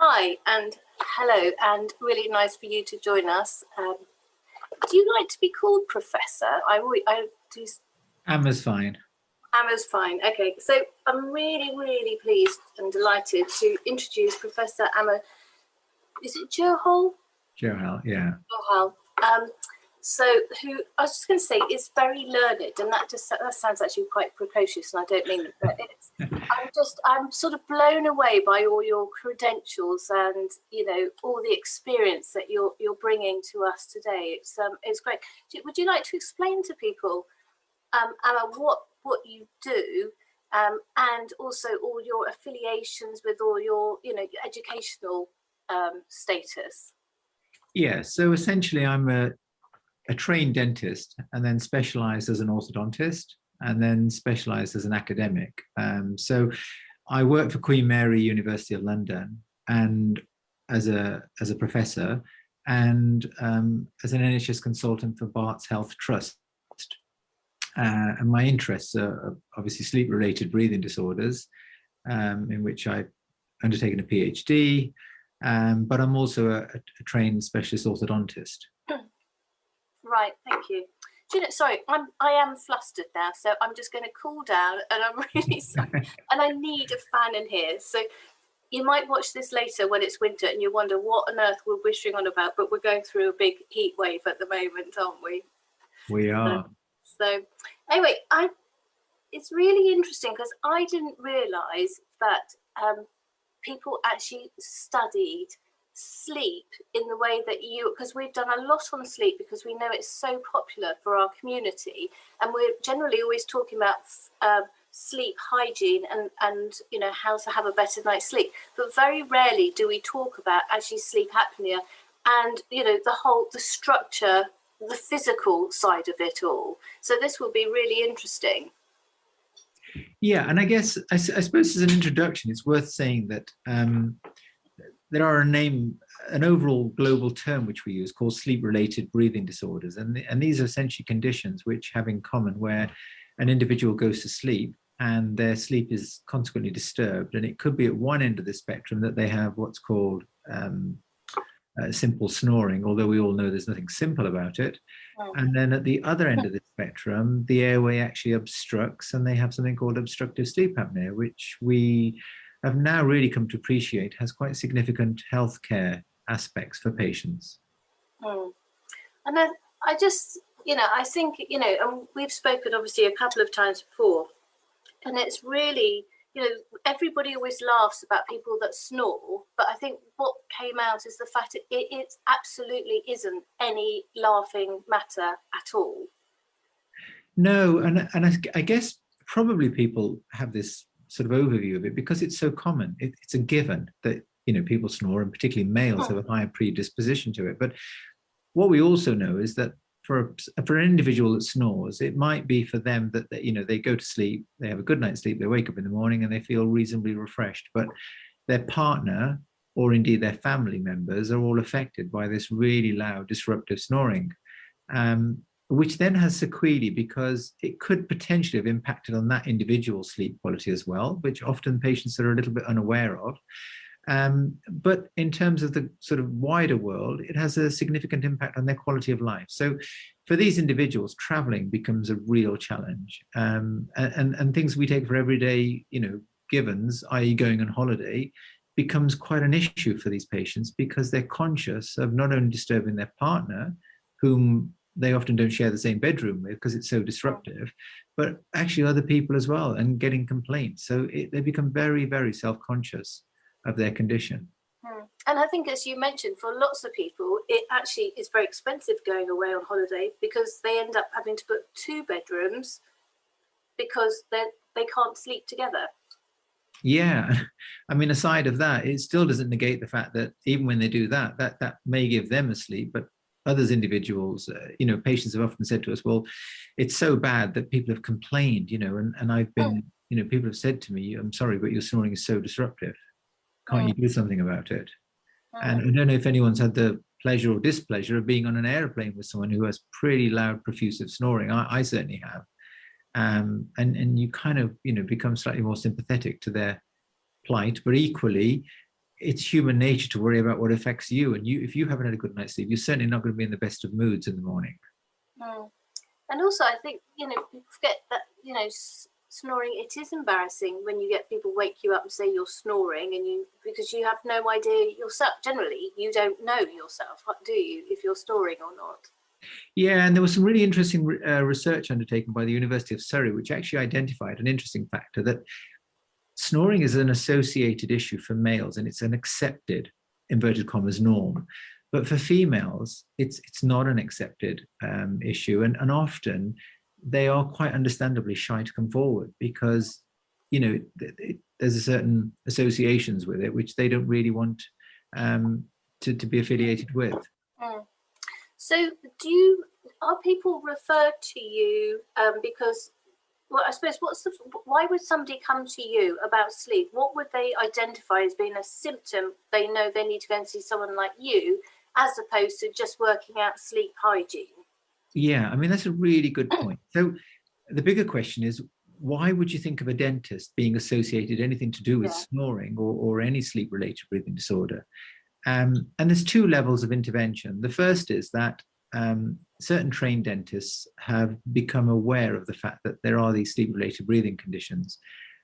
Hi and hello, and really nice for you to join us. Do you like to be called Professor? I do. Emma's fine. Emma's fine. Okay, so I'm really pleased and delighted to introduce Professor Emma. Is it Johal? Johal, yeah. Johal. So who I was just going to say is very learned, and that sounds actually quite precocious, and I don't mean it, but I'm sort of blown away by all your credentials and all the experience that you're bringing to us today. It's great. Would you like to explain to people, Emma, what you do, and also all your affiliations with all your your educational status? Yeah, so essentially I'm a trained dentist and then specialized as an orthodontist and then specialized as an academic. So I work for Queen Mary University of London and as a professor and as an NHS consultant for Barts Health Trust. And my interests are obviously sleep-related breathing disorders, in which I've undertaken a PhD, but I'm also a trained specialist orthodontist. Right, thank you. Sorry, I am flustered now, so I'm just going to cool down, and I'm really sorry. And I need a fan in here. So you might watch this later when it's winter, and you wonder what on earth we're whistling on about, but we're going through a big heat wave at the moment, aren't we? We are. So anyway, it's really interesting because I didn't realise that people actually studied sleep in the way that because we've done a lot on sleep because we know it's so popular for our community, and we're generally always talking about sleep hygiene and how to have a better night's sleep, but very rarely do we talk about actually sleep apnea and the structure, the physical side of it all. So this will be really interesting. Yeah, and I guess I suppose as an introduction, it's worth saying that there are an overall global term which we use called sleep-related breathing disorders, and these are essentially conditions which have in common where an individual goes to sleep and their sleep is consequently disturbed, and it could be at one end of the spectrum that they have what's called simple snoring, although we all know there's nothing simple about it. And then at the other end of the spectrum, the airway actually obstructs and they have something called obstructive sleep apnea, which we have now really come to appreciate has quite significant healthcare aspects for patients. And I just, I think, and we've spoken obviously a couple of times before, and it's really, everybody always laughs about people that snore, but I think what came out is the fact it absolutely isn't any laughing matter at all. No, and I guess probably people have this sort of overview of it because it's so common. It's a given that people snore, and particularly males have a higher predisposition to it. But what we also know is that for an individual that snores, it might be for them that they go to sleep, they have a good night's sleep, they wake up in the morning and they feel reasonably refreshed. But their partner or indeed their family members are all affected by this really loud disruptive snoring, which then has sequelae because it could potentially have impacted on that individual's sleep quality as well, which often patients are a little bit unaware of. But in terms of the sort of wider world, it has a significant impact on their quality of life. So for these individuals, traveling becomes a real challenge. And things we take for everyday, givens, i.e. going on holiday, becomes quite an issue for these patients because they're conscious of not only disturbing their partner, whom they often don't share the same bedroom with because it's so disruptive, but actually other people as well, and getting complaints. So they become very, very self-conscious of their condition. And I think, as you mentioned, for lots of people, it actually is very expensive going away on holiday because they end up having to book 2 bedrooms because they can't sleep together. Yeah, I mean, aside of that, it still doesn't negate the fact that even when they do that, that may give them a sleep, but others individuals, patients have often said to us, well, it's so bad that people have complained, and I've been, people have said to me, I'm sorry, but your snoring is so disruptive. Can't you do something about it? And I don't know if anyone's had the pleasure or displeasure of being on an airplane with someone who has pretty loud, profusive snoring. I certainly have. And you kind of, become slightly more sympathetic to their plight, but equally, it's human nature to worry about what affects you. And if you haven't had a good night's sleep, you're certainly not going to be in the best of moods in the morning. Mm. And also, I think, people forget that, snoring, it is embarrassing when you get people wake you up and say you're snoring, and because you have no idea yourself. Generally, you don't know yourself, do you, if you're snoring or not? Yeah, and there was some really interesting research undertaken by the University of Surrey, which actually identified an interesting factor that snoring is an associated issue for males, and it's an accepted, inverted commas, norm. But for females, it's not an accepted issue, and often they are quite understandably shy to come forward because there's a certain associations with it which they don't really want to be affiliated with. Mm. So, are people referred to you because? Well, I suppose why would somebody come to you about sleep? What would they identify as being a symptom they know they need to go and see someone like you, as opposed to just working out sleep hygiene? Yeah, I mean, that's a really good point. So the bigger question is, why would you think of a dentist being associated anything to do with snoring or any sleep-related breathing disorder? And there's two levels of intervention. The first is that certain trained dentists have become aware of the fact that there are these sleep-related breathing conditions.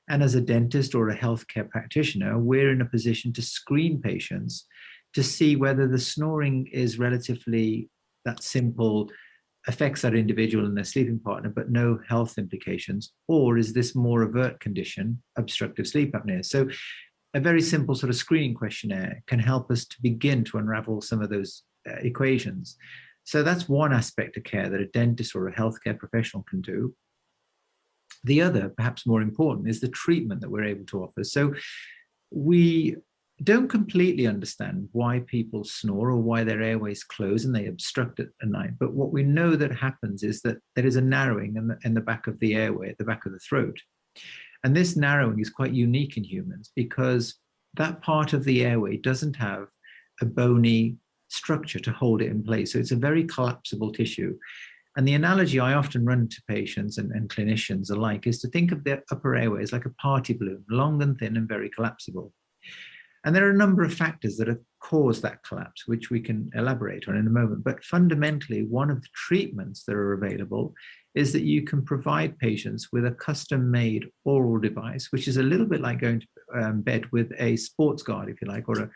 And as a dentist or a healthcare practitioner, we're in a position to screen patients to see whether the snoring is relatively that simple, affects that individual and their sleeping partner, but no health implications, or is this more overt condition, obstructive sleep apnea? So a very simple sort of screening questionnaire can help us to begin to unravel some of those equations. So that's one aspect of care that a dentist or a healthcare professional can do. The other, perhaps more important, is the treatment that we're able to offer. So we don't completely understand why people snore or why their airways close and they obstruct at night. But what we know that happens is that there is a narrowing in the back of the airway, at the back of the throat. And this narrowing is quite unique in humans because that part of the airway doesn't have a bony structure to hold it in place. So it's a very collapsible tissue. And the analogy I often run to patients and clinicians alike is to think of the upper airway as like a party balloon, long and thin and very collapsible. And there are a number of factors that have caused that collapse, which we can elaborate on in a moment. But fundamentally, one of the treatments that are available is that you can provide patients with a custom-made oral device, which is a little bit like going to bed with a sports guard, if you like, or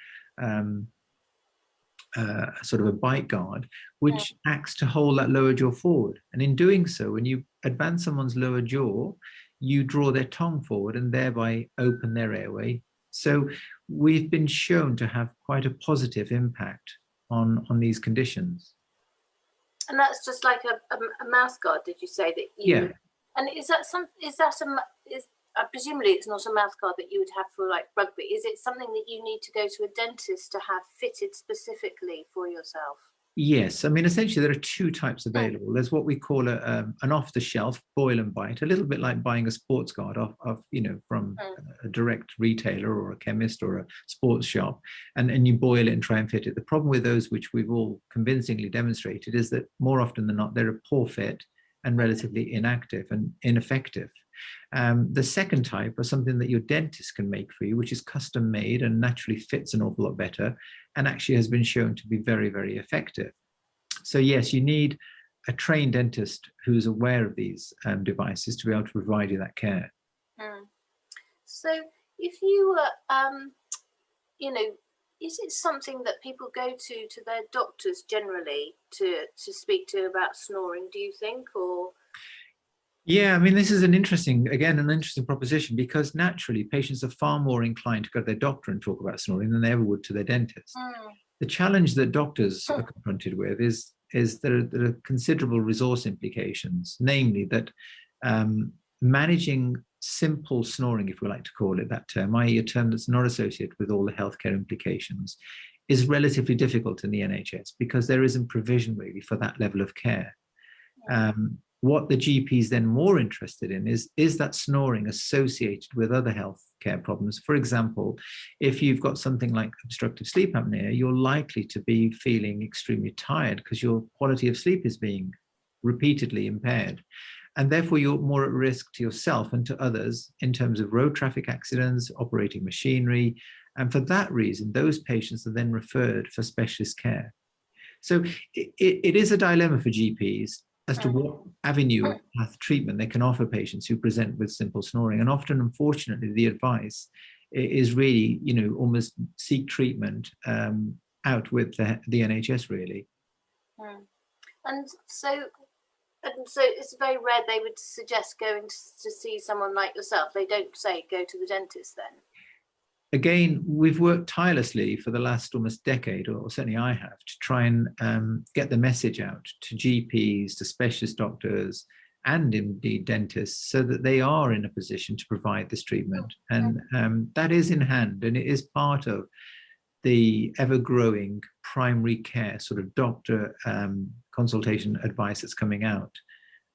a sort of a bite guard, which acts to hold that lower jaw forward. And in doing so, when you advance someone's lower jaw, you draw their tongue forward and thereby open their airway. So we've been shown to have quite a positive impact on these conditions. And that's just like a mouth guard, did you say that you? Yeah. And presumably it's not a mouth guard that you would have for like rugby. Is it something that you need to go to a dentist to have fitted specifically for yourself? Yes, I mean, essentially there are two types available. There's what we call an off-the-shelf boil and bite, a little bit like buying a sports guard from a direct retailer or a chemist or a sports shop, and you boil it and try and fit it. The problem with those, which we've all convincingly demonstrated, is that more often than not, they're a poor fit and relatively inactive and ineffective. The second type are something that your dentist can make for you, which is custom made and naturally fits an awful lot better and actually has been shown to be very, very effective. So yes, you need a trained dentist who's aware of these devices to be able to provide you that care. So if you were, is it something that people go to their doctors generally to speak to about snoring, do you think, or? Yeah, I mean, this is an interesting proposition because naturally patients are far more inclined to go to their doctor and talk about snoring than they ever would to their dentist. The challenge that doctors are confronted with is there are considerable resource implications, namely that managing simple snoring, if we like to call it that term, i.e. a term that's not associated with all the healthcare implications, is relatively difficult in the NHS because there isn't provision really for that level of care. What the GP is then more interested in is that snoring associated with other health care problems. For example, if you've got something like obstructive sleep apnea, you're likely to be feeling extremely tired because your quality of sleep is being repeatedly impaired. And therefore, you're more at risk to yourself and to others in terms of road traffic accidents, operating machinery, And for that reason, those patients are then referred for specialist care. So it is a dilemma for GPs as to what avenue of path treatment they can offer patients who present with simple snoring. And often, unfortunately, the advice is really, almost seek treatment out with the NHS, really. And so it's very rare they would suggest going to see someone like yourself. They don't say go to the dentist then. Again, we've worked tirelessly for the last almost decade, or certainly I have, to try and get the message out to GPs, to specialist doctors, and indeed dentists, so that they are in a position to provide this treatment. And that is in hand, and it is part of the ever-growing primary care sort of doctor consultation advice that's coming out.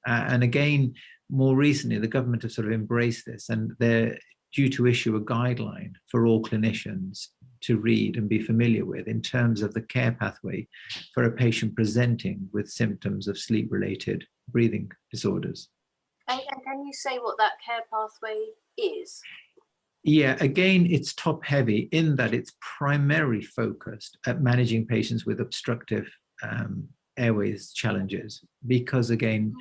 And again, more recently, the government have sort of embraced this, and they're due to issue a guideline for all clinicians to read and be familiar with in terms of the care pathway for a patient presenting with symptoms of sleep-related breathing disorders. And can you say what that care pathway is? Yeah, again, it's top heavy in that it's primarily focused at managing patients with obstructive airways challenges, because again,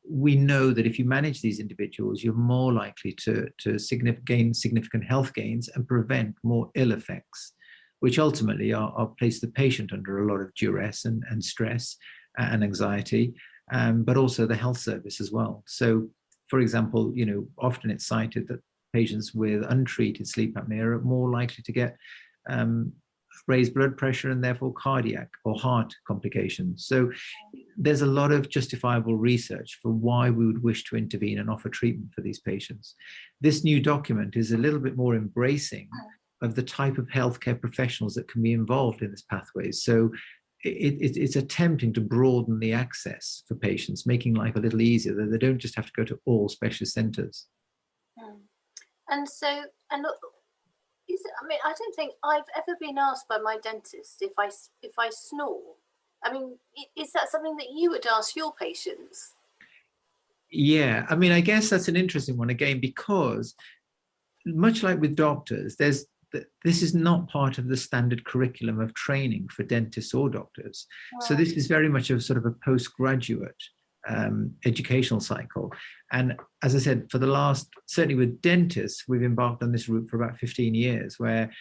we know that if you manage these individuals, you're more likely to gain significant health gains and prevent more ill effects, which ultimately are place the patient under a lot of duress and stress and anxiety, but also the health service as well. So, for example, often it's cited that patients with untreated sleep apnea are more likely to get raised blood pressure and therefore cardiac or heart complications. So there's a lot of justifiable research for why we would wish to intervene and offer treatment for these patients. This new document is a little bit more embracing of the type of healthcare professionals that can be involved in this pathway. So it's attempting to broaden the access for patients, making life a little easier, that they don't just have to go to all specialist centres. And so, I don't think I've ever been asked by my dentist if I snore. I mean, is that something that you would ask your patients? Yeah, I guess that's an interesting one again, because much like with doctors, this is not part of the standard curriculum of training for dentists or doctors. So this is very much a sort of a postgraduate educational cycle. And as I said, for the last, certainly with dentists, we've embarked on this route for about 15 years, where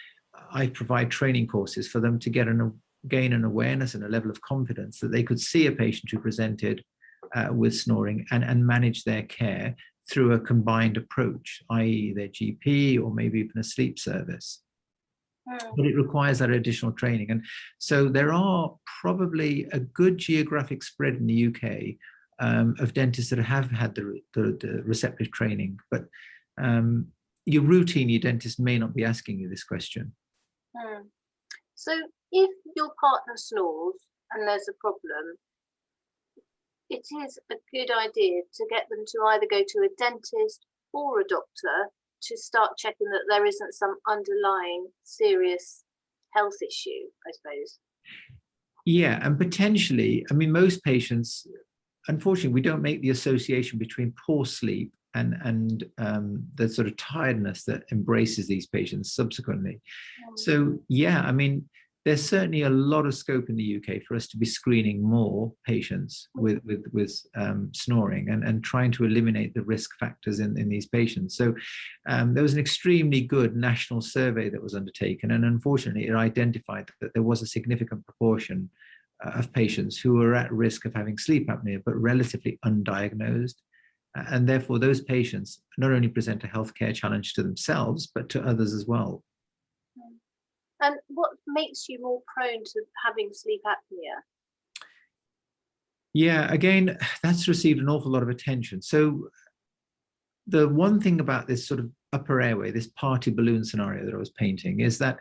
I provide training courses for them to gain an awareness and a level of confidence that they could see a patient who presented with snoring and manage their care through a combined approach, i.e. their GP or maybe even a sleep service. But it requires that additional training. And so there are probably a good geographic spread in the UK of dentists that have had the receptive training, but your dentist may not be asking you this question. So if your partner snores and there's a problem, it is a good idea to get them to either go to a dentist or a doctor to start checking that there isn't some underlying serious health issue, I suppose. Yeah, and potentially, most patients, unfortunately, we don't make the association between poor sleep and the sort of tiredness that embraces these patients subsequently. So yeah, there's certainly a lot of scope in the UK for us to be screening more patients with snoring and trying to eliminate the risk factors in these patients. So there was an extremely good national survey that was undertaken, and unfortunately it identified that there was a significant proportion of patients who were at risk of having sleep apnea, but relatively undiagnosed. And therefore those patients not only present a healthcare challenge to themselves, but to others as well. And what makes you more prone to having sleep apnea? Yeah, again, that's received an awful lot of attention. So the one thing about this sort of upper airway, this party balloon scenario that I was painting, is that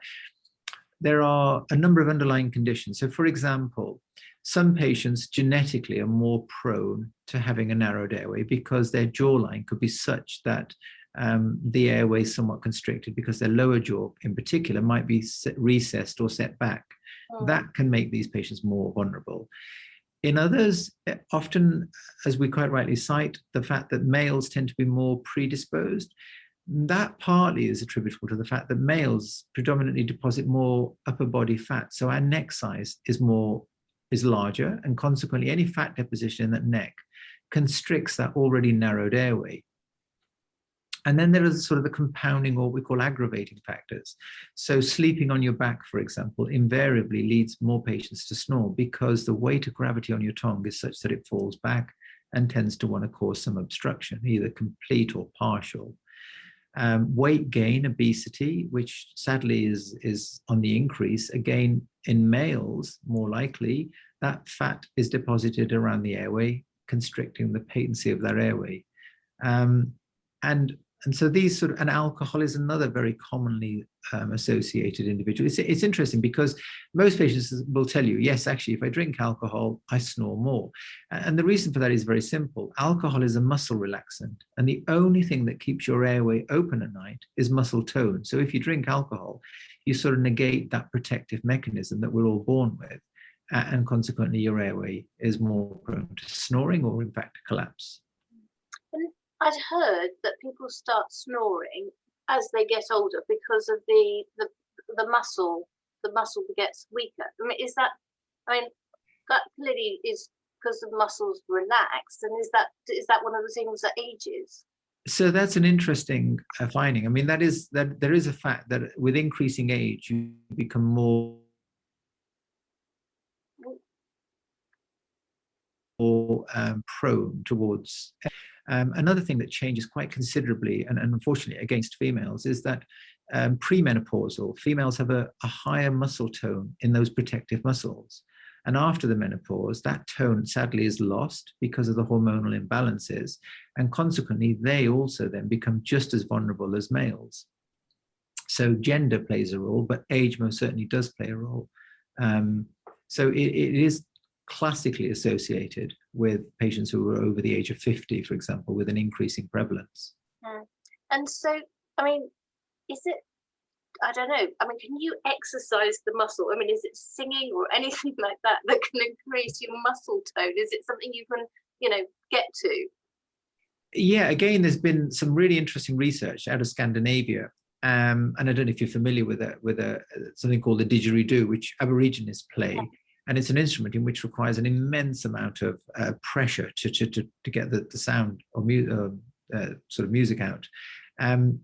there are a number of underlying conditions. So for example, some patients genetically are more prone to having a narrowed airway because their jawline could be such that the airway is somewhat constricted, because their lower jaw in particular might be recessed or set back. That can make these patients more vulnerable. In others, often, as we quite rightly cite, the fact that males tend to be more predisposed, That partly is attributable to the fact that males predominantly deposit more upper body fat. So our neck size is larger, and consequently any fat deposition in that neck constricts that already narrowed airway. And then there is sort of the compounding, or what we call aggravating factors. So sleeping on your back, for example, invariably leads more patients to snore because the weight of gravity on your tongue is such that it falls back and tends to want to cause some obstruction, either complete or partial. Weight gain, obesity, which sadly is on the increase, again, in males, more likely, that fat is deposited around the airway, constricting the patency of that airway. And so these sort of, and alcohol is another very commonly associated individual. It's interesting because most patients will tell you, yes, actually, if I drink alcohol, I snore more. And the reason for that is very simple. Alcohol is a muscle relaxant, and the only thing that keeps your airway open at night is muscle tone. So if you drink alcohol, you sort of negate that protective mechanism that we're all born with, and consequently your airway is more prone to snoring or in fact collapse. I'd heard that people start snoring as they get older because of the muscle gets weaker. I mean, that clearly is because the muscles relaxed, and is that one of the things that ages? So that's an interesting finding. I mean, that there is a fact that with increasing age, you become more prone towards. Another thing that changes quite considerably, and unfortunately against females, is that premenopausal females have a higher muscle tone in those protective muscles. And after the menopause, that tone sadly is lost because of the hormonal imbalances. And consequently, they also then become just as vulnerable as males. So gender plays a role, but age most certainly does play a role. So it is classically associated with patients who are over the age of 50, for example, with an increasing prevalence. And so, I mean, is it, I don't know, I mean, can you exercise the muscle? I mean, is it singing or anything like that can increase your muscle tone? Is it something you can, get to? Yeah, again, there's been some really interesting research out of Scandinavia. And I don't know if you're familiar with something called the didgeridoo, which Aborigines play. And it's an instrument in which requires an immense amount of pressure to get the sound or sort of music out. And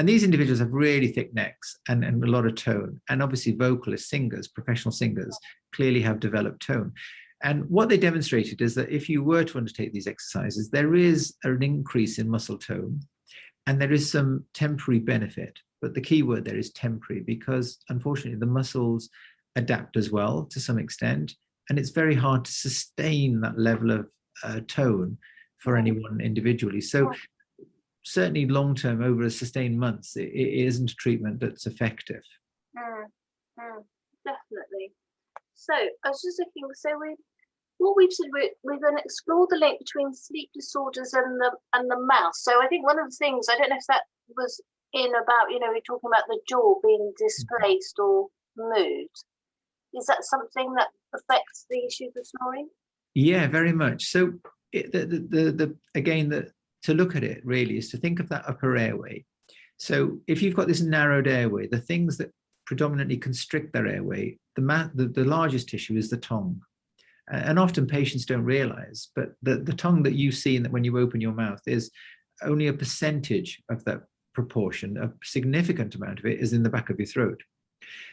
these individuals have really thick necks and a lot of tone. And obviously vocalists, singers, professional singers clearly have developed tone. And what they demonstrated is that if you were to undertake these exercises, there is an increase in muscle tone and there is some temporary benefit. But the key word there is temporary, because unfortunately the muscles adapt as well to some extent, and it's very hard to sustain that level of tone for anyone individually. So certainly long term, over a sustained months, it isn't a treatment that's effective. Definitely. So I was just looking, so we've said we're going to explore the link between sleep disorders and the mouth. So I think one of the things, I don't know if that was in about, we're talking about the jaw being displaced or moved. Is that something that affects the issues of snoring? Yeah, very much. So to look at it really is to think of that upper airway. So if you've got this narrowed airway, the things that predominantly constrict their airway, the largest tissue is the tongue. And often patients don't realize, but the tongue that you see when you open your mouth is only a percentage of that proportion. A significant amount of it is in the back of your throat.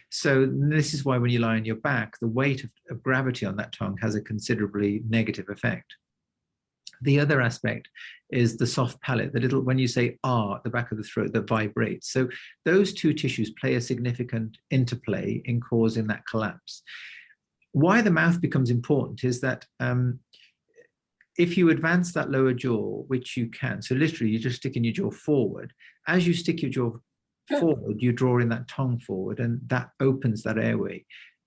So this is why when you lie on your back, the weight of gravity on that tongue has a considerably negative effect. The other aspect is the soft palate, when you say ah at the back of the throat, that vibrates. So those two tissues play a significant interplay in causing that collapse. Why the mouth becomes important is that if you advance that lower jaw, which you can, so literally you're just sticking your jaw forward, as you stick your jaw forward, you draw in that tongue forward, and that opens that airway.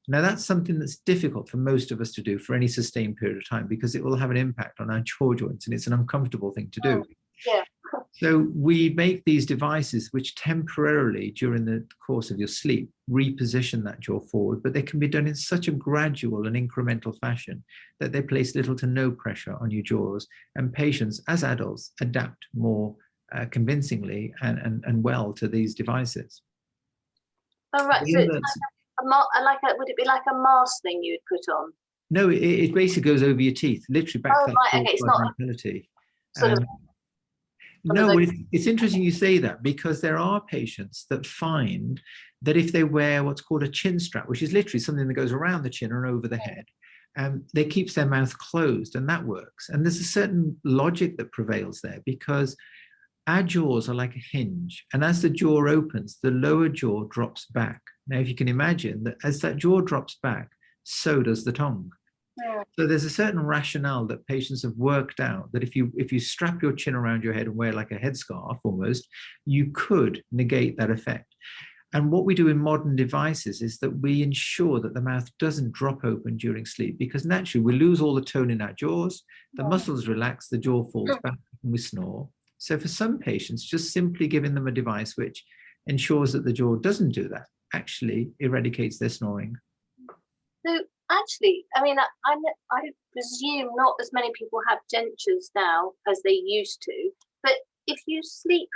Now, that's something that's difficult for most of us to do for any sustained period of time, because it will have an impact on our jaw joints, and it's an uncomfortable thing to do. Yeah. So we make these devices which temporarily, during the course of your sleep, reposition that jaw forward, but they can be done in such a gradual and incremental fashion that they place little to no pressure on your jaws, and patients, as adults, adapt more convincingly and well to these devices. Oh, right. So it's would it be like a mask thing you'd put on? No, it basically goes over your teeth, literally back Oh, to right. Okay. It's not mentality. sort of one of No, those. it's interesting you say that, because there are patients that find that if they wear what's called a chin strap, which is literally something that goes around the chin or over the head, they keeps their mouth closed, and that works. And there's a certain logic that prevails there, because our jaws are like a hinge, and as the jaw opens, the lower jaw drops back. Now, if you can imagine that as that jaw drops back, so does the tongue. Yeah. So there's a certain rationale that patients have worked out that if you strap your chin around your head and wear like a headscarf almost, you could negate that effect. And what we do in modern devices is that we ensure that the mouth doesn't drop open during sleep, because naturally we lose all the tone in our jaws, the muscles relax, the jaw falls back, and we snore. So for some patients, just simply giving them a device which ensures that the jaw doesn't do that actually eradicates their snoring. So actually, I mean, I presume not as many people have dentures now as they used to. But if you sleep,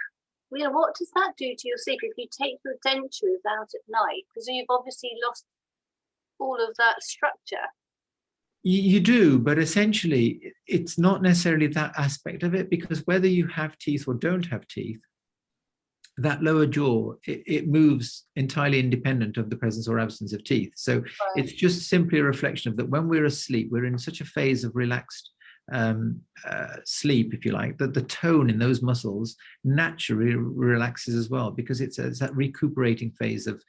what does that do to your sleep if you take your dentures out at night? Because you've obviously lost all of that structure. You do, but essentially it's not necessarily that aspect of it, because whether you have teeth or don't have teeth, that lower jaw, it moves entirely independent of the presence or absence of teeth. So it's just simply a reflection of that when we're asleep, we're in such a phase of relaxed sleep, if you like, that the tone in those muscles naturally relaxes as well, because it's that recuperating phase of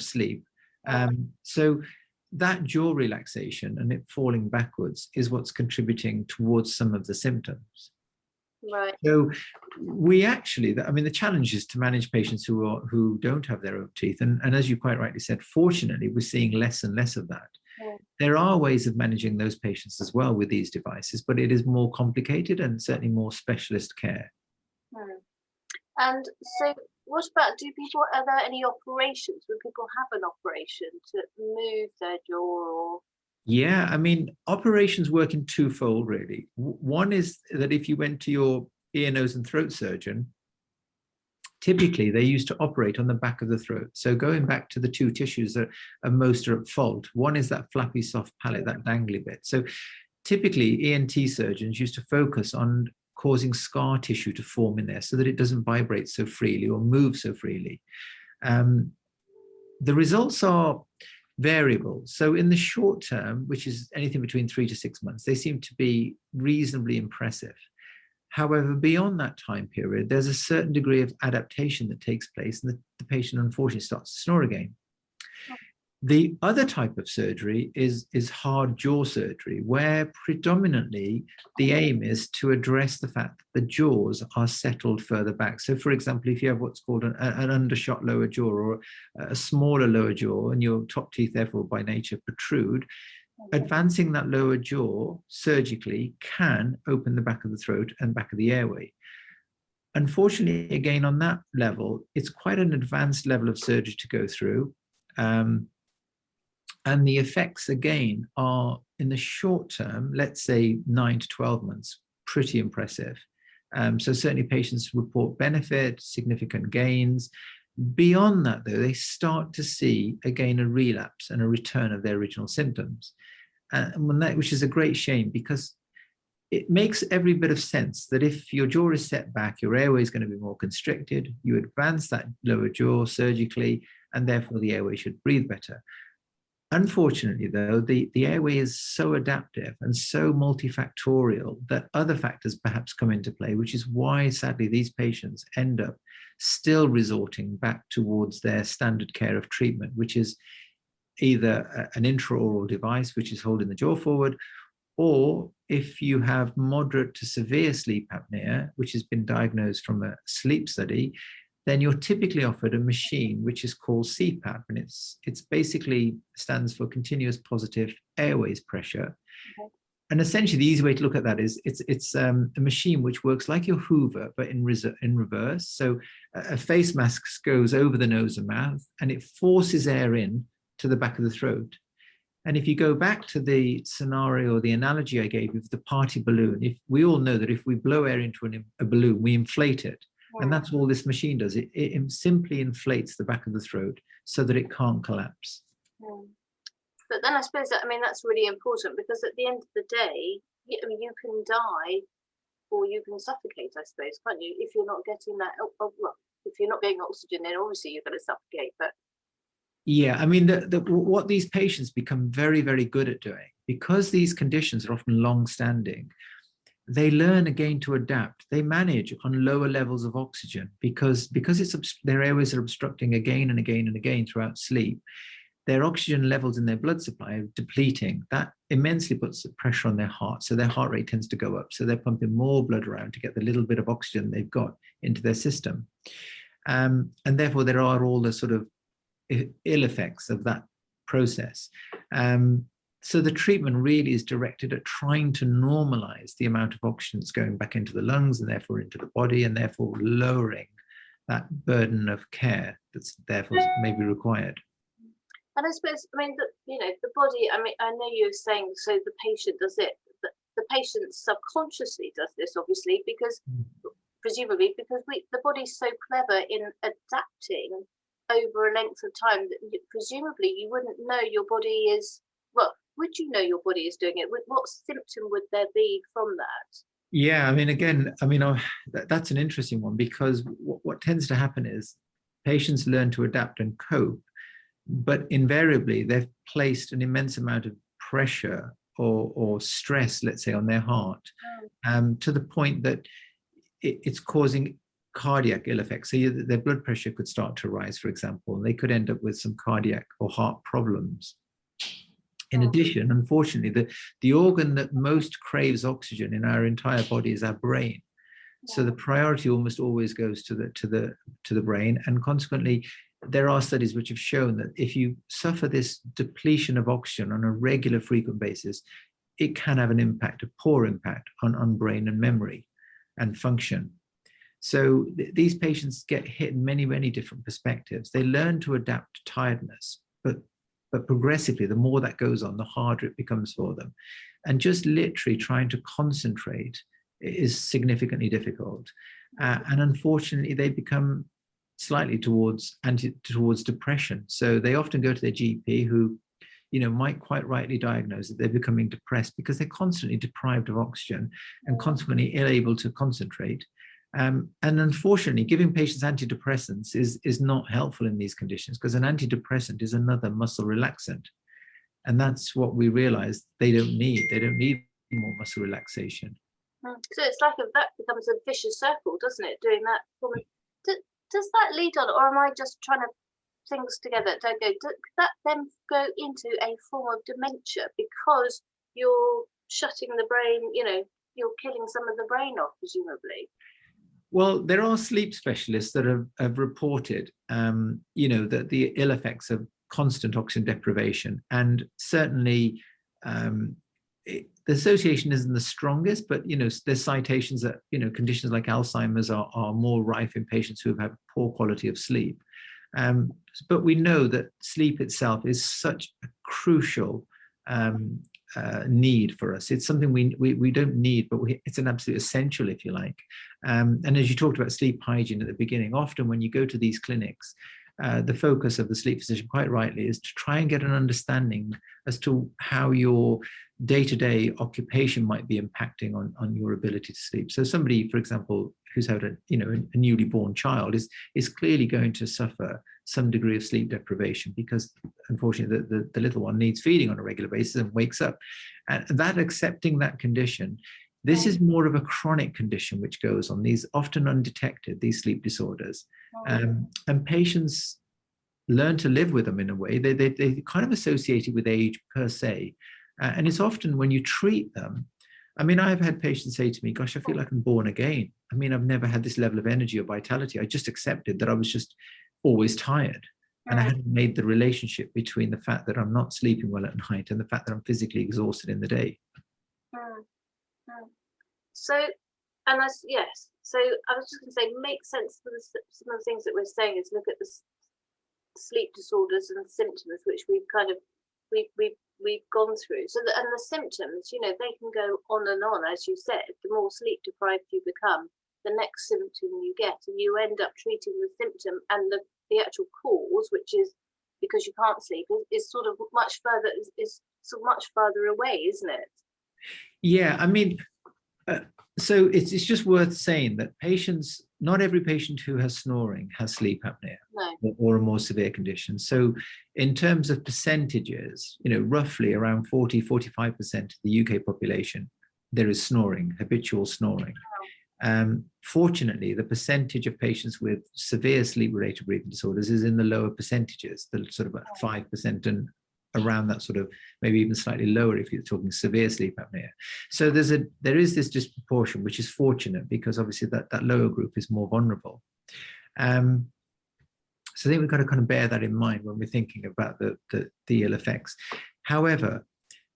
sleep. So that jaw relaxation and it falling backwards is what's contributing towards some of the symptoms. Right. So we actually, I mean, the challenge is to manage patients who don't have their own teeth. And as you quite rightly said, fortunately, we're seeing less and less of that. There are ways of managing those patients as well with these devices, but it is more complicated and certainly more specialist care. And so what about, are there any operations? Would people have an operation to move their jaw or? Yeah, I mean, operations work in twofold, really. One is that if you went to your ear, nose, and throat surgeon, typically they used to operate on the back of the throat. So going back to the two tissues that are most at fault, one is that flappy soft palate, that dangly bit. So typically ENT surgeons used to focus on causing scar tissue to form in there so that it doesn't vibrate so freely or move so freely. The results are variable. So in the short term, which is anything between 3 to 6 months, they seem to be reasonably impressive. However, beyond that time period, there's a certain degree of adaptation that takes place, and the patient unfortunately starts to snore again. The other type of surgery is hard jaw surgery, where predominantly the aim is to address the fact that the jaws are settled further back. So, for example, if you have what's called an undershot lower jaw or a smaller lower jaw, and your top teeth, therefore, by nature, protrude, advancing that lower jaw surgically can open the back of the throat and back of the airway. Unfortunately, again, on that level, it's quite an advanced level of surgery to go through. And the effects, again, are in the short term, let's say 9 to 12 months, pretty impressive. So certainly patients report benefit, significant gains. Beyond that, though, they start to see, again, a relapse and a return of their original symptoms, which is a great shame, because it makes every bit of sense that if your jaw is set back, your airway is going to be more constricted, you advance that lower jaw surgically, and therefore the airway should breathe better. Unfortunately, though, the airway is so adaptive and so multifactorial that other factors perhaps come into play, which is why, sadly, these patients end up still resorting back towards their standard care of treatment, which is either an intraoral device, which is holding the jaw forward, or if you have moderate to severe sleep apnea, which has been diagnosed from a sleep study, then you're typically offered a machine which is called CPAP, and it's basically stands for continuous positive airways pressure. Okay. And essentially, the easy way to look at that is it's a machine which works like your Hoover, but in reverse. So a face mask goes over the nose and mouth, and it forces air in to the back of the throat. And if you go back to the scenario or the analogy I gave of the party balloon, if we all know that if we blow air into a balloon, we inflate it. And that's all this machine does. It simply inflates the back of the throat so that it can't collapse. But then I suppose that, I mean, that's really important, because at the end of the day, I mean, you can die or you can suffocate, I suppose, can't you? If you're not getting that, well, if you're not getting oxygen, then obviously you're going to suffocate. But yeah, I mean, what these patients become very, very good at doing, because these conditions are often long-standing, they learn again to adapt. They manage on lower levels of oxygen because their airways are obstructing again and again and again throughout sleep. Their oxygen levels in their blood supply are depleting. That immensely puts pressure on their heart, so their heart rate tends to go up. So they're pumping more blood around to get the little bit of oxygen they've got into their system. And therefore, there are all the sort of ill effects of that process. So the treatment really is directed at trying to normalize the amount of oxygen that's going back into the lungs and therefore into the body, and therefore lowering that burden of care that's therefore maybe required. And I suppose, I mean, the body, I mean, I know you're saying, so the patient does it, the patient subconsciously does this, obviously, because presumably because the body's so clever in adapting over a length of time that presumably you wouldn't know your body is, well, would you know your body is doing it? What symptom would there be from that? Yeah, I mean, again, I mean, that's an interesting one, because what tends to happen is patients learn to adapt and cope, but invariably they've placed an immense amount of pressure or stress, let's say, on their heart, to the point that it's causing cardiac ill effects. So their blood pressure could start to rise, for example, and they could end up with some cardiac or heart problems. In addition, unfortunately, the organ that most craves oxygen in our entire body is our brain. So the priority almost always goes to the brain, and consequently, there are studies which have shown that if you suffer this depletion of oxygen on a regular, frequent basis, it can have an impact, a poor impact on brain and memory and function. So these patients get hit in many, many different perspectives. They learn to adapt to tiredness, but progressively, the more that goes on, the harder it becomes for them. And just literally trying to concentrate is significantly difficult. And unfortunately, they become slightly towards depression. So they often go to their GP, who, might quite rightly diagnose that they're becoming depressed because they're constantly deprived of oxygen and consequently unable to concentrate. And unfortunately, giving patients antidepressants is not helpful in these conditions, because an antidepressant is another muscle relaxant. And that's what we realized they don't need. They don't need more muscle relaxation. So it's like that becomes a vicious circle, doesn't it? Doing that. Does that lead on, or am I just trying to things together? Don't go. Does that then go into a form of dementia because you're shutting the brain? You're killing some of the brain off, presumably. Well, there are sleep specialists that have reported, that the ill effects of constant oxygen deprivation, and certainly the association isn't the strongest, but there's citations that conditions like Alzheimer's are more rife in patients who have had poor quality of sleep. But we know that sleep itself is such a crucial need for us. It's something we don't need, but it's an absolute essential, if you like. And as you talked about sleep hygiene at the beginning, often when you go to these clinics, the focus of the sleep physician, quite rightly, is to try and get an understanding as to how your day-to-day occupation might be impacting on your ability to sleep. So somebody, for example, who's had a newly born child is clearly going to suffer some degree of sleep deprivation, because unfortunately the little one needs feeding on a regular basis and wakes up. And that, accepting that condition, this is more of a chronic condition which goes on, these often undetected, these sleep disorders. And patients learn to live with them in a way. They kind of associate it with age per se. And it's often when you treat them, I mean, I've had patients say to me, gosh, I feel like I'm born again. I mean, I've never had this level of energy or vitality. I just accepted that I was just always tired. And I hadn't made the relationship between the fact that I'm not sleeping well at night and the fact that I'm physically exhausted in the day. So, and yes. So I was just going to say, makes sense for some of the things that we're saying is look at the sleep disorders and symptoms which we've kind of we've gone through. So and the symptoms, they can go on and on, as you said. The more sleep deprived you become, the next symptom you get, and you end up treating the symptom, and the actual cause, which is because you can't sleep, is sort of much further, is so much further away, isn't it? Yeah, I mean, so it's just worth saying that patients, not every patient who has snoring has sleep apnea. No. Or a more severe condition. So in terms of percentages, roughly around 40-45% of the UK population, there is snoring, habitual snoring. Fortunately, the percentage of patients with severe sleep-related breathing disorders is in the lower percentages, the sort of 5% and around that sort of, maybe even slightly lower if you're talking severe sleep apnea. So there is this disproportion, which is fortunate because obviously that lower group is more vulnerable. So I think we've got to kind of bear that in mind when we're thinking about the ill effects. However,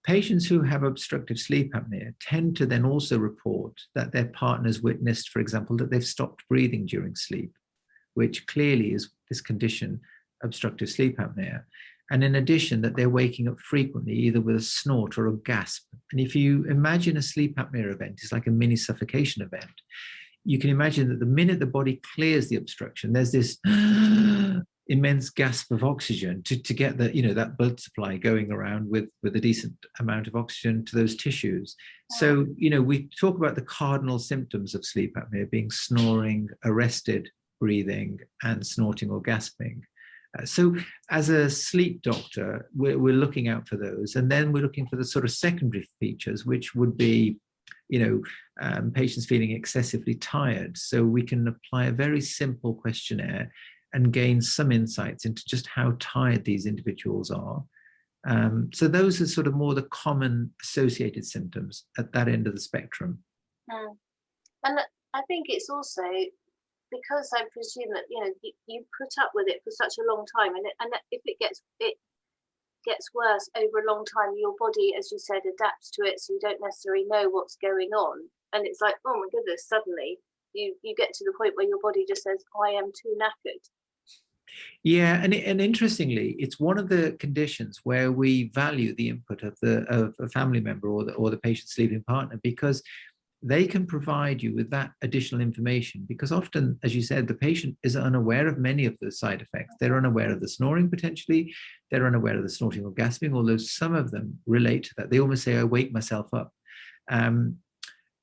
patients who have obstructive sleep apnea tend to then also report that their partners witnessed, for example, that they've stopped breathing during sleep, which clearly is this condition, obstructive sleep apnea. And in addition, that they're waking up frequently, either with a snort or a gasp. And if you imagine a sleep apnea event, it's like a mini suffocation event. You can imagine that the minute the body clears the obstruction, there's this immense gasp of oxygen to get that blood supply going around with a decent amount of oxygen to those tissues. So, we talk about the cardinal symptoms of sleep apnea being snoring, arrested breathing, and snorting or gasping. So as a sleep doctor, we're looking out for those. And then we're looking for the sort of secondary features, which would be patients feeling excessively tired. So we can apply a very simple questionnaire and gain some insights into just how tired these individuals are. So those are sort of more the common associated symptoms at that end of the spectrum. And I think it's also because I presume that you put up with it for such a long time, and if it gets worse over a long time, your body, as you said, adapts to it, so you don't necessarily know what's going on, and it's like, oh my goodness, suddenly you get to the point where your body just says, I am too knackered. Yeah, and interestingly, it's one of the conditions where we value the input of a family member or the patient's sleeping partner, because they can provide you with that additional information, because often, as you said, the patient is unaware of many of the side effects. They're unaware of the snoring potentially, they're unaware of the snorting or gasping, although some of them relate to that. They almost say, I wake myself up. And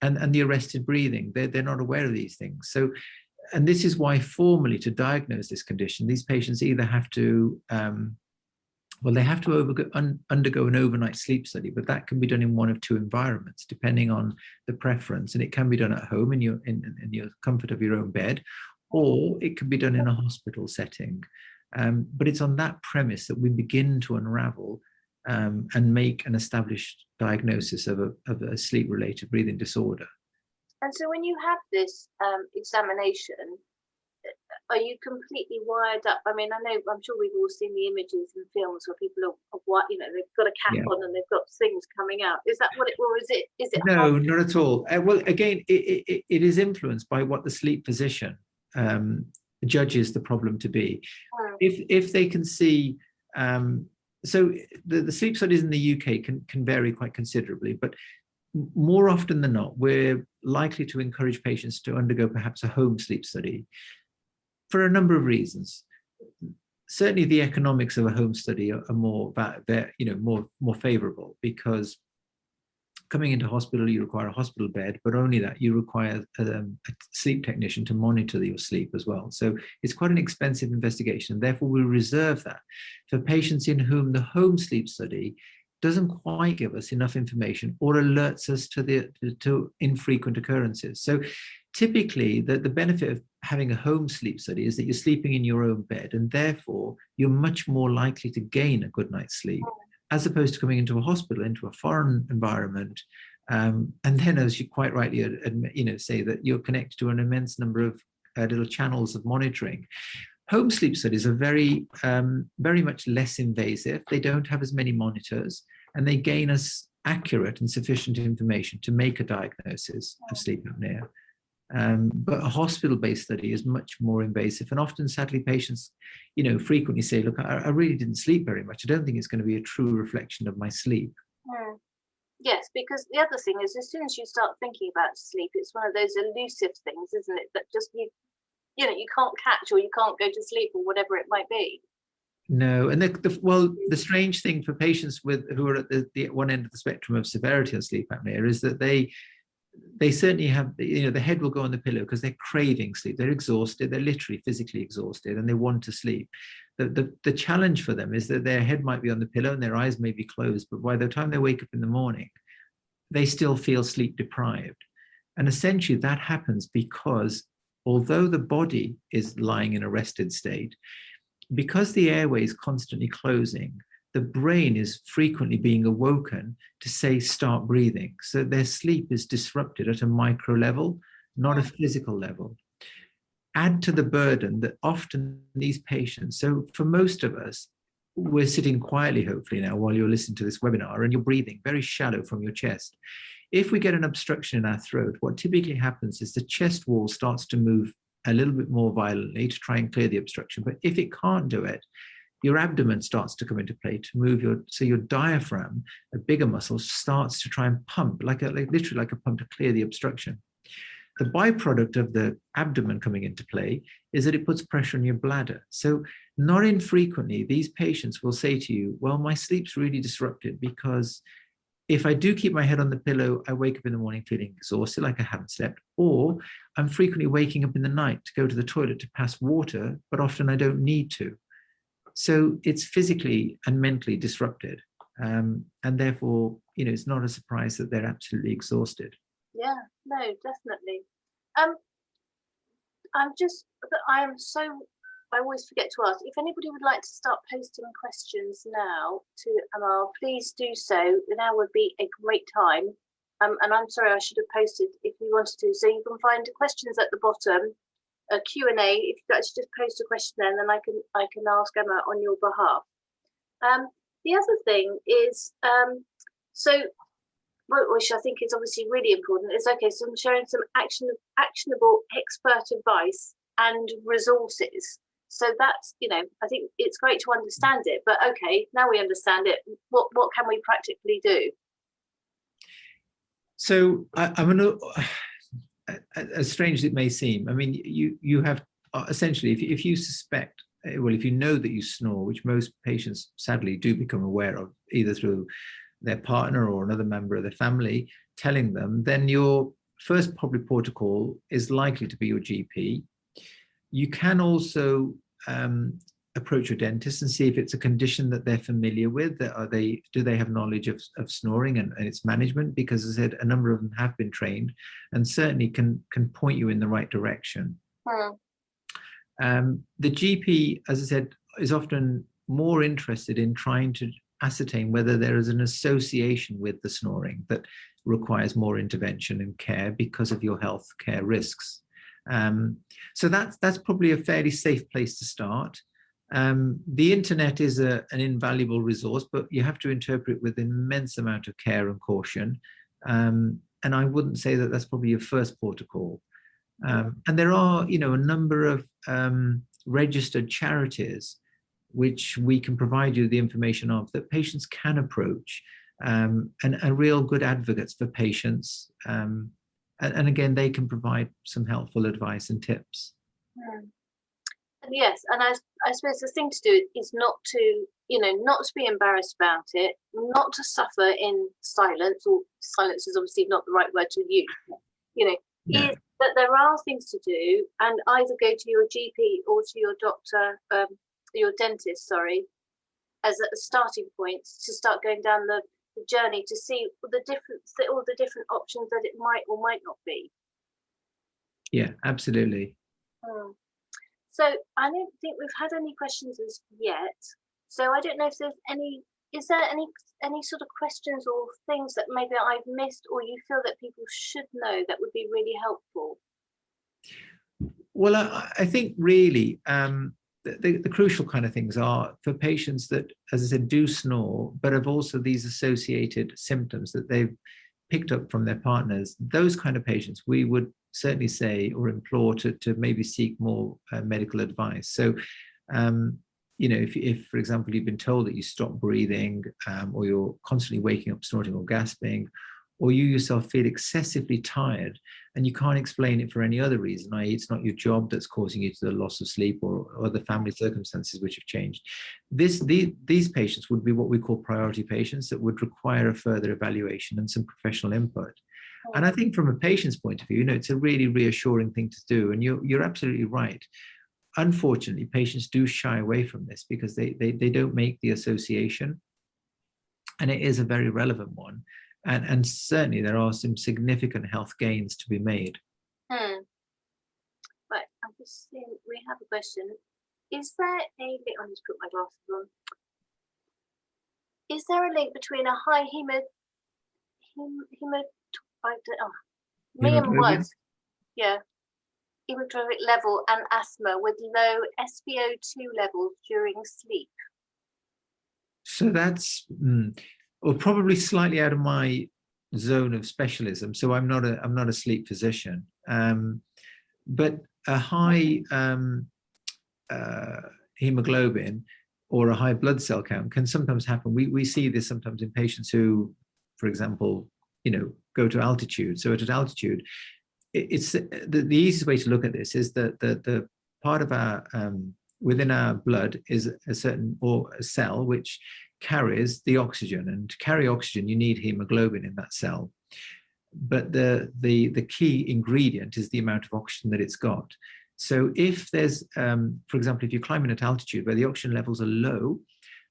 the arrested breathing, they're not aware of these things. So, and this is why formally to diagnose this condition, these patients either have to they have to undergo an overnight sleep study, but that can be done in one of two environments, depending on the preference. And it can be done at home in your comfort of your own bed, or it can be done in a hospital setting. But it's on that premise that we begin to unravel and make an established diagnosis of a sleep-related breathing disorder. And so when you have this examination, are you completely wired up? I mean, I'm sure we've all seen the images and films where people are they've got a cap on and they've got things coming out. Is that what it, or is it? No, not at all. Well, again, it is influenced by what the sleep physician judges the problem to be. If they can see, so the sleep studies in the UK can vary quite considerably, but more often than not, we're likely to encourage patients to undergo perhaps a home sleep study for a number of reasons. Certainly, the economics of a home study are more favorable, because coming into hospital, you require a hospital bed, but only that, you require a sleep technician to monitor your sleep as well. So it's quite an expensive investigation, and therefore we reserve that for patients in whom the home sleep study doesn't quite give us enough information or alerts us to infrequent occurrences. So typically, the benefit of having a home sleep study is that you're sleeping in your own bed, and therefore you're much more likely to gain a good night's sleep, as opposed to coming into a hospital, into a foreign environment. And then, as you quite rightly say, that you're connected to an immense number of little channels of monitoring. Home sleep studies are very much less invasive. They don't have as many monitors, and they gain us accurate and sufficient information to make a diagnosis of sleep apnea. But a hospital-based study is much more invasive, and often, sadly, patients, frequently say, "Look, I really didn't sleep very much. I don't think it's going to be a true reflection of my sleep." Yes, because the other thing is, as soon as you start thinking about sleep, it's one of those elusive things, isn't it? That just you can't catch, or you can't go to sleep, or whatever it might be. No, and the strange thing for patients who are at the one end of the spectrum of severity of sleep apnea is that they certainly have, the head will go on the pillow because they're craving sleep. They're exhausted. They're literally physically exhausted, and they want to sleep. The challenge for them is that their head might be on the pillow and their eyes may be closed, but by the time they wake up in the morning, they still feel sleep deprived. And essentially that happens because although the body is lying in a rested state, because the airway is constantly closing, the brain is frequently being awoken to say, start breathing. So their sleep is disrupted at a micro level, not a physical level. Add to the burden that often these patients, so for most of us, we're sitting quietly, hopefully now, while you're listening to this webinar, and you're breathing very shallow from your chest. If we get an obstruction in our throat, what typically happens is the chest wall starts to move a little bit more violently to try and clear the obstruction. But if it can't do it, your abdomen starts to come into play to move your diaphragm, a bigger muscle, starts to try and pump, literally like a pump to clear the obstruction. The byproduct of the abdomen coming into play is that it puts pressure on your bladder. So not infrequently, these patients will say to you, well, my sleep's really disrupted because if I do keep my head on the pillow, I wake up in the morning feeling exhausted, like I haven't slept, or I'm frequently waking up in the night to go to the toilet to pass water, but often I don't need to. So it's physically and mentally disrupted. And therefore, it's not a surprise that they're absolutely exhausted. Yeah, no, definitely. I always forget to ask if anybody would like to start posting questions now to Amal, please do so. Now would be a great time. And I'm sorry, I should have posted if you wanted to. So you can find the questions at the bottom, a Q&A. If you guys just post a question there, then I can ask Emma on your behalf. The other thing is, which I think is obviously really important, is okay, so I'm sharing some actionable expert advice and resources. So that's, I think it's great to understand it, but okay, now we understand it, what can we practically do? So I'm going to, as strange as it may seem, I mean, you have essentially, if you suspect, well, if you know that you snore, which most patients sadly do become aware of, either through their partner or another member of the family telling them, then your first public protocol is likely to be your GP. You can also approach your dentist and see if it's a condition that they're familiar with. Do they have knowledge of snoring and its management? Because as I said, a number of them have been trained and certainly can point you in the right direction. The GP, as I said, is often more interested in trying to ascertain whether there is an association with the snoring that requires more intervention and care because of your health care risks. So that's probably a fairly safe place to start. The internet is an invaluable resource, but you have to interpret it with an immense amount of care and caution. And I wouldn't say that that's probably your first port of call. And there are, a number of registered charities which we can provide you the information of that patients can approach, and real good advocates for patients. And again, they can provide some helpful advice and tips. Yes, and I suppose the thing to do is not to be embarrassed about it, not to suffer in silence, or silence is obviously not the right word to use. Is that there are things to do, and either go to your GP or to your doctor, your dentist, sorry, as a starting point to start going down the journey to see all the different options that it might or might not be. Yeah, absolutely. So I don't think we've had any questions as yet. So I don't know if there's is there any sort of questions or things that maybe I've missed or you feel that people should know that would be really helpful? Well, I think really the crucial kind of things are for patients that, as I said, do snore, but have also these associated symptoms that they've picked up from their partners. Those kind of patients, we would certainly say or implore to maybe seek more medical advice. So if for example, you've been told that you stop breathing, or you're constantly waking up, snorting or gasping, or you yourself feel excessively tired and you can't explain it for any other reason, i.e. it's not your job that's causing you to the loss of sleep, or other family circumstances which have changed, these patients would be what we call priority patients that would require a further evaluation and some professional input. And I think from a patient's point of view, it's a really reassuring thing to do. And you're absolutely right. Unfortunately, patients do shy away from this because they don't make the association. And it is a very relevant one. And certainly there are some significant health gains to be made. Right, I'm just seeing, we have a question. Is there a link, I need to put my glasses on. Is there a link between a high hemoglobin level and asthma with low SpO2 levels during sleep? So that's probably slightly out of my zone of specialism. So I'm not a sleep physician, but a high hemoglobin or a high blood cell count can sometimes happen. We see this sometimes in patients who, for example, go to altitude. So at altitude, it's the easiest way to look at this is that the part of our within our blood is a cell which carries the oxygen, and to carry oxygen you need hemoglobin in that cell. But the key ingredient is the amount of oxygen that it's got. So if there's, for example, if you're climbing at altitude where the oxygen levels are low,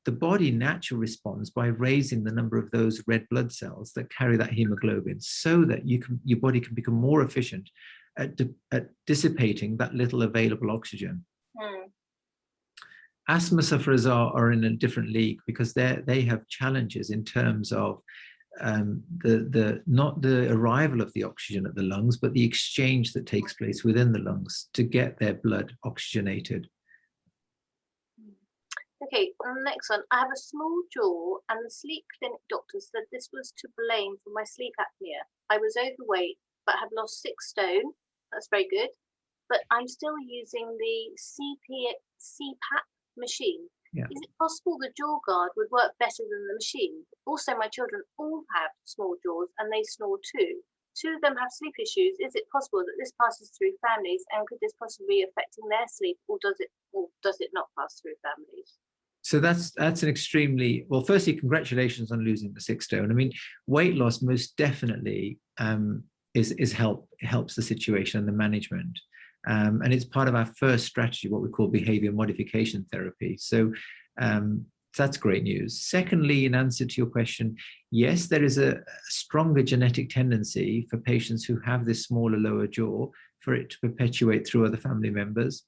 the body naturally responds by raising the number of those red blood cells that carry that hemoglobin, so that your body can become more efficient at dissipating that little available oxygen. Asthma sufferers are in a different league because they have challenges in terms of not the arrival of the oxygen at the lungs, but the exchange that takes place within the lungs to get their blood oxygenated. Okay, next one. I have a small jaw, and the sleep clinic doctor said this was to blame for my sleep apnea. I was overweight, but have lost 6 stone. That's very good. But I'm still using the CPAP machine. Yeah. Is it possible the jaw guard would work better than the machine? Also, my children all have small jaws and they snore too. 2 of them have sleep issues. Is it possible that this passes through families, and could this possibly be affecting their sleep, or does it not pass through families? So that's an extremely, well, firstly, congratulations on losing the 6 stone. I mean, weight loss most definitely helps the situation and the management. And it's part of our first strategy, what we call behavior modification therapy. So that's great news. Secondly, in answer to your question, yes, there is a stronger genetic tendency for patients who have this smaller lower jaw for it to perpetuate through other family members.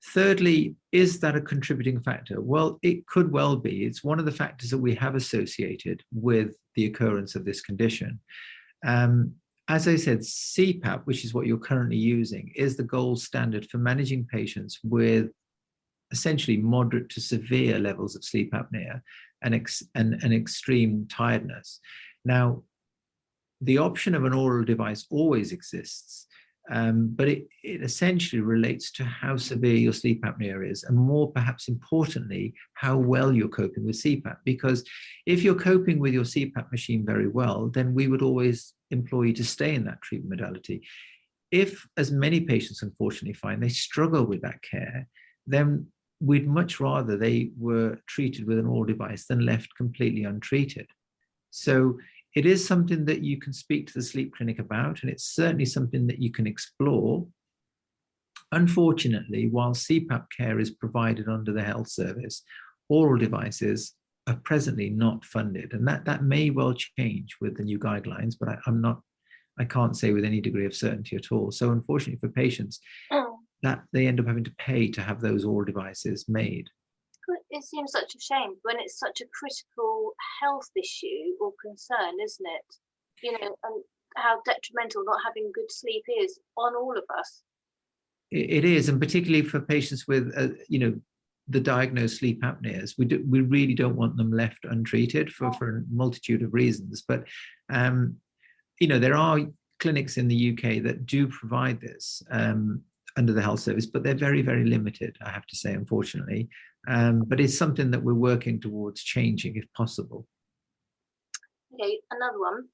Thirdly, is that a contributing factor? Well, it could well be. It's one of the factors that we have associated with the occurrence of this condition. As I said, CPAP, which is what you're currently using, is the gold standard for managing patients with essentially moderate to severe levels of sleep apnea and extreme tiredness. Now, the option of an oral device always exists, but it essentially relates to how severe your sleep apnea is, and more perhaps importantly, how well you're coping with CPAP. Because if you're coping with your CPAP machine very well, then we would always employ you to stay in that treatment modality. If, as many patients unfortunately find, they struggle with that care, then we'd much rather they were treated with an oral device than left completely untreated. So it is something that you can speak to the sleep clinic about, and it's certainly something that you can explore. Unfortunately, while CPAP care is provided under the health service, oral devices are presently not funded, and that may well change with the new guidelines, but I can't say with any degree of certainty at all. So unfortunately for patients, that they end up having to pay to have those oral devices made. It seems such a shame when it's such a critical health issue or concern, isn't it? And how detrimental not having good sleep is on all of us. It is, and particularly for patients with, the diagnosed sleep apneas, we really don't want them left untreated for a multitude of reasons. But there are clinics in the UK that do provide this. under the health service, but they're very, very limited, I have to say, unfortunately. But it's something that we're working towards changing if possible. Okay, another one.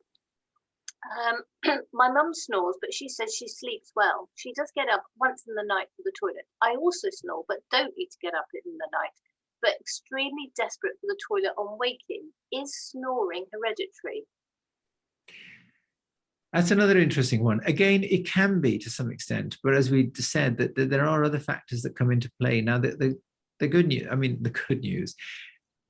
My mum snores, but she says she sleeps well. She does get up once in the night for the toilet. I also snore, but don't need to get up in the night, but extremely desperate for the toilet on waking. Is snoring hereditary? That's another interesting one. Again, it can be to some extent, but as we said, that there are other factors that come into play. Now, the good news, the good news,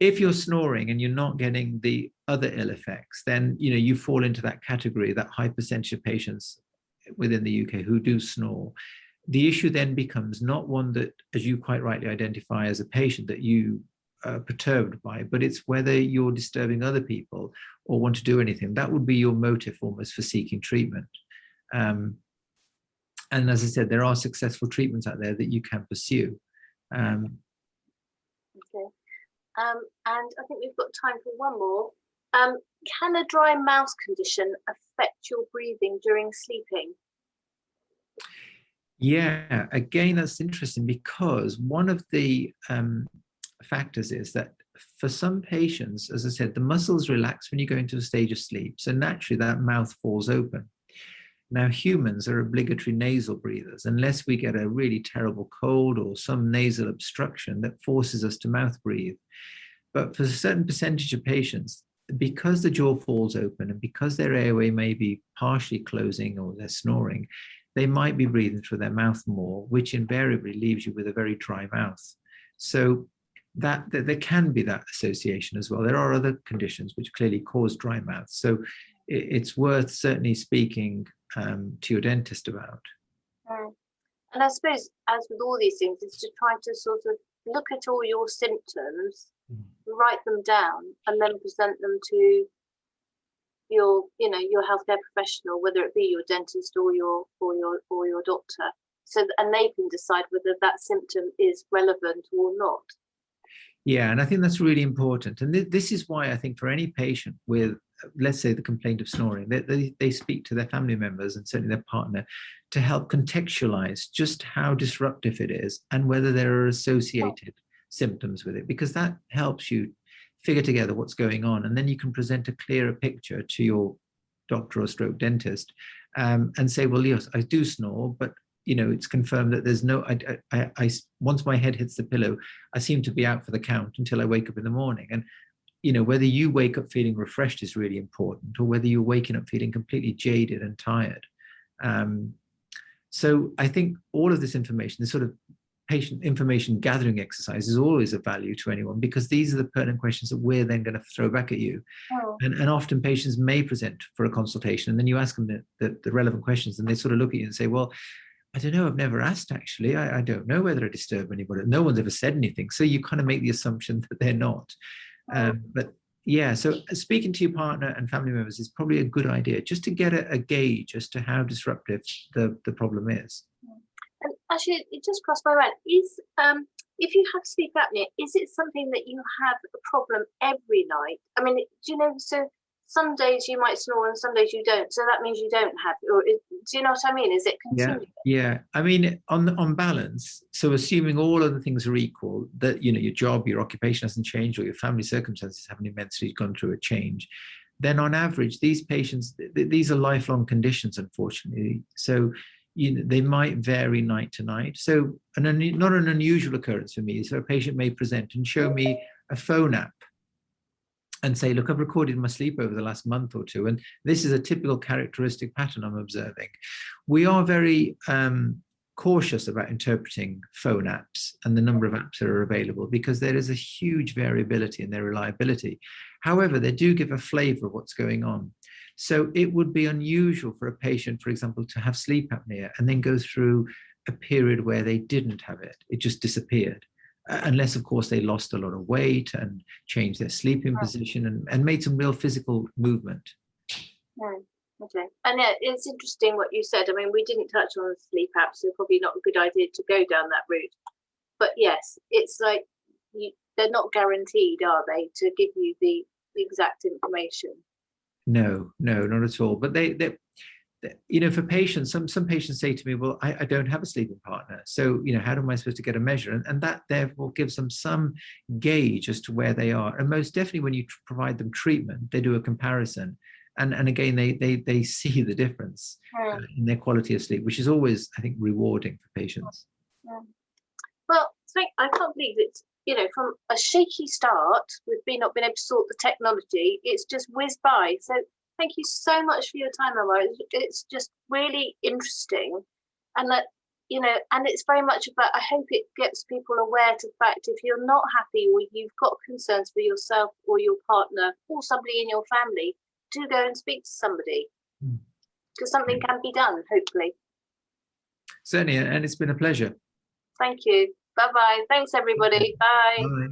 if you're snoring and you're not getting the other ill effects, then you fall into that category, that high percentage of patients within the UK who do snore. The issue then becomes not one that, as you quite rightly identify as a patient, that you are perturbed by, but it's whether you're disturbing other people or want to do anything. That would be your motive almost for seeking treatment. And as I said, there are successful treatments out there that you can pursue. Okay. And I think we've got time for one more. Can a dry mouth condition affect your breathing during sleeping? Yeah, again, that's interesting because one of the factors is that for some patients, as I said, the muscles relax when you go into a stage of sleep. So naturally that mouth falls open. Now, humans are obligatory nasal breathers unless we get a really terrible cold or some nasal obstruction that forces us to mouth breathe. But for a certain percentage of patients, because the jaw falls open and because their airway may be partially closing or they're snoring, they might be breathing through their mouth more, which invariably leaves you with a very dry mouth. So that there can be that association as well. There are other conditions which clearly cause dry mouth. So it's worth certainly speaking to your dentist about. And I suppose, as with all these things, is to try to sort of look at all your symptoms, write them down, and then present them to your healthcare professional, whether it be your dentist or your doctor, and they can decide whether that symptom is relevant or not. Yeah, and I think that's really important. And this is why I think for any patient with, let's say, the complaint of snoring, they speak to their family members and certainly their partner to help contextualize just how disruptive it is and whether there are associated symptoms with it, because that helps you figure together what's going on. And then you can present a clearer picture to your doctor or stroke dentist and say, well, yes, I do snore, but it's confirmed that there's no, I once my head hits the pillow, I seem to be out for the count until I wake up in the morning. And, whether you wake up feeling refreshed is really important, or whether you're waking up feeling completely jaded and tired. So I think all of this information, this sort of patient information gathering exercise is always of value to anyone, because these are the pertinent questions that we're then going to throw back at you. And often patients may present for a consultation and then you ask them the relevant questions and they sort of look at you and say, well, I don't know, I've never asked actually. I don't know whether I disturb anybody. No one's ever said anything. So you kind of make the assumption that they're not. But yeah, so speaking to your partner and family members is probably a good idea, just to get a gauge as to how disruptive the problem is. And actually, it just crossed my mind. Is if you have sleep apnea, is it something that you have a problem every night? I mean, so some days you might snore and some days you don't. So that means you don't have it. Or do you know what I mean? Is it continuous? Yeah. I mean, on balance, so assuming all other things are equal, that, your job, your occupation hasn't changed, or your family circumstances haven't immensely gone through a change, then on average, these patients, these are lifelong conditions, unfortunately. So, they might vary night to night. So not an unusual occurrence for me. So a patient may present and show me a phone app and say, look, I've recorded my sleep over the last month or two, and this is a typical characteristic pattern I'm observing. We are very cautious about interpreting phone apps and the number of apps that are available, because there is a huge variability in their reliability. However, they do give a flavor of what's going on. So it would be unusual for a patient, for example, to have sleep apnea and then go through a period where they didn't have it. It just disappeared. Unless, of course, they lost a lot of weight and changed their sleeping position and made some real physical movement. Okay. And yeah, it's interesting what you said. I mean, we didn't touch on sleep apps, so probably not a good idea to go down that route. But yes, it's like they're not guaranteed, are they, to give you the exact information? No, not at all. But for patients, some patients say to me, well, I don't have a sleeping partner. So, how am I supposed to get a measure? And that therefore gives them some gauge as to where they are. And most definitely when you provide them treatment, they do a comparison. And again, they see the difference in their quality of sleep, which is always, I think, rewarding for patients. Well, I can't believe it's, from a shaky start with not being able to sort the technology, it's just whizzed by. So thank you so much for your time, Emma. It's just really interesting. And that, and it's very much about, I hope it gets people aware to the fact if you're not happy or you've got concerns for yourself or your partner or somebody in your family, do go and speak to somebody because something can be done, hopefully. Certainly, and it's been a pleasure. Thank you. Bye-bye. Thanks, everybody. Bye. Bye.